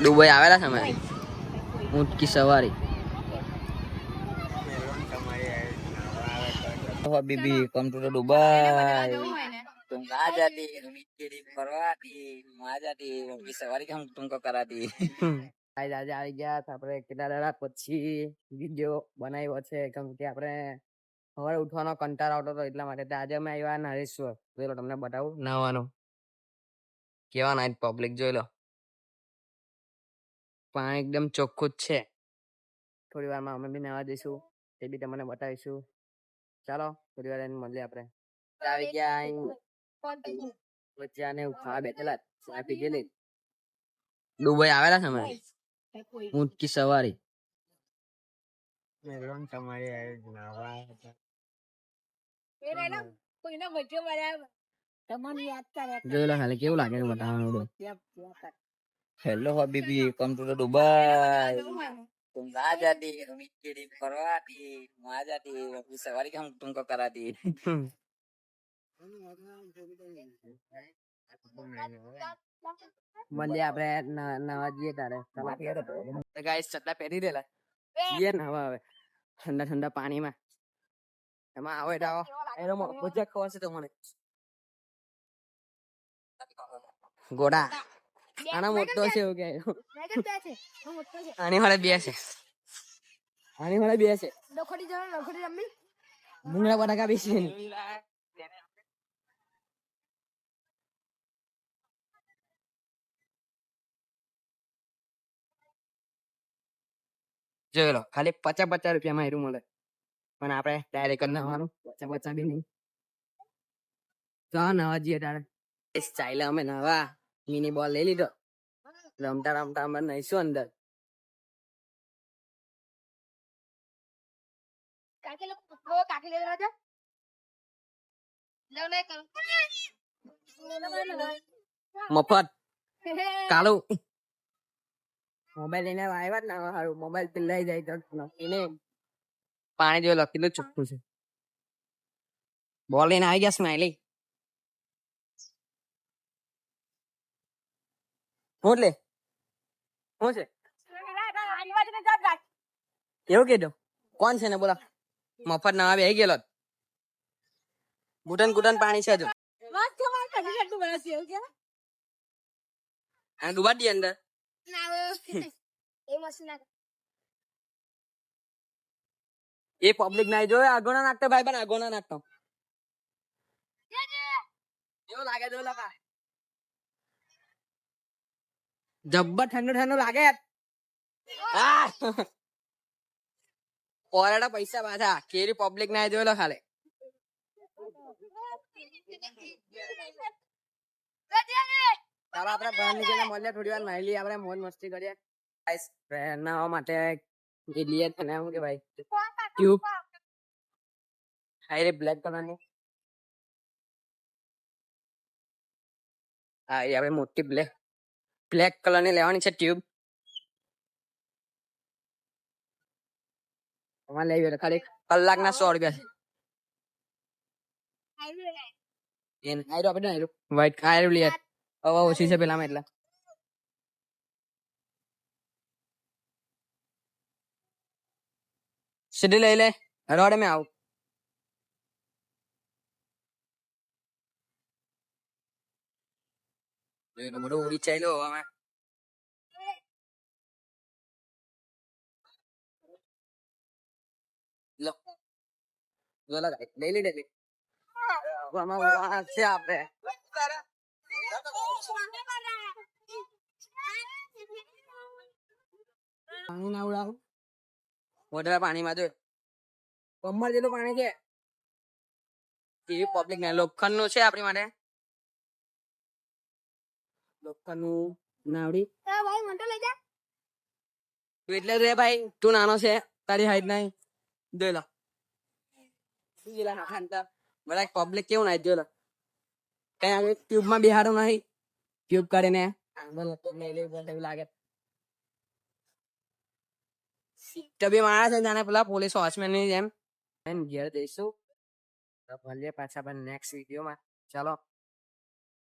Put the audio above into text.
Dubai આવેલા છે અમે ઊંટ કી સવારી बीबी कम टू दुबई तुम आ जाती फरवाती आ जाती की सवारी हम तुमको कराती આજે આવી ગયા આપણે કેટલા દાડા પછી વિડિયો બનાવ્યો છે કેમ કે આપણે સવારે ઉઠવાનો કંટાળો આવતો હતો એટલા માટે આજે અમે આવ્યા નરેશ્વર જોઈ લો તમને બતાવું નાવાનું કેવા નાઈટ પબ્લિક જોઈ લો પાણી એકદમ ચોખ્ખું જ છે થોડી વારમાં અમે બી નાવા જઈશું તે બી તમને બતાવીશું ચાલો થોડી વાર મળીએ આપણે આવી ગયા બચ્ચાને ખાવા બેઠેલા ચા પી ગયેલી દુબઈ આવેલા છે અમે ઊંટ કી સવારી જોઈ લો ખાલી કેવું લાગે બતાવવાનું હેલો હબીબી કમ ટુ દુબઈ तुम आ जाती फरवाती आ जाती सवारी हम तुमको कराती મંદિર આપણે નવા જઈએ તારે ગાઈસ ચટલા પહેરી દેલા જઈએ નવા હવે ઠંડા ઠંડા પાણીમાં એમાં આવે તો એનો મજા ખવાશે તો મને ગોડા આના મોટો છે એવું કે આની વાળે બે છે આની વાળે બે છે લખોડી જવા લખોડી રમી મુંગળા બટાકા બેસી જોઈ લો ખાલી 50 રૂપિયામાં એરું મળે પણ આપણે ડાયરેક્ટ જ નવાનું 50 બી નહીં તો નવા જઈએ તારે સ્ટાઇલ અમે નવા મિની બોલ લઈ લીધો રમતા રમતા અમે નહીશું અંદર મફત કાળું મોબાઈલ લઈને આવ્યા ને સારું મોબાઈલ થી લઈ જાય તો નક્કીને પાણી જેવું લખેલું ચોખ્ખું છે બોલ લઈને આવી ગયા સ્માઈલી શું લે શું છે એવું કીધું કોણ છે ને બોલા મફત નવા બે ગયેલો ગુટન ગુટન પાણી છે હજુ ડુબા દી અંદર એ પબ્લિક ના જોયો આગો ના નાખતો ભાઈ બન આગો ના નાખતો એવું લાગે જો લખા જબ્બર ઠંડુ ઠંડુ લાગે ઓરડા પૈસા પાછા કેરી પબ્લિક ના જોયેલો ખાલે ચાલો આપણે બહાર નીકળીને મળીએ થોડી વાર નાહી લઈએ આપણે મોજ મસ્તી કરીએ નાહવા માટે લઈએ ને શું કે ભાઈ ટ્યુબ હાઈ બ્લેક કલર ની હા એ આપણે મોટી બ્લેક કલર ની લેવાની છે ટ્યુબ અમારે લેવી ખાલી કલાકના 100 રૂપિયા છે વ્હાઈટ આયરું લઈએ હવે ઓછી છે પેલામાં એટલા સીધી લઈ લે રોડે મેં આવું બધું ઉડી ચાલ્યો અમે લો લઈ લીધે છે આપડે પાણી ના ઉડાવું વધારે પાણીમાં જો કમર જેટલું પાણી છે એવી પબ્લિક ને લોખંડ નું છે આપણી માટે લોખંડ નું નાવડી તું એટલે રે ભાઈ તું નાનો છે તારી હાઈટ નહીં જોઈ લો બધા પબ્લિક કેવું ના જોઈ લો કઈ આગળ ટ્યુબ માં બિહારું નહીં ટ્યુબ કરીને લાગે તો બી મારા છે જાણે પેલા પોલીસ વોચમેન ની જેમ ઘેર જઈશું ભલે પાછા નેક્સ્ટ વિડીયોમાં ચાલો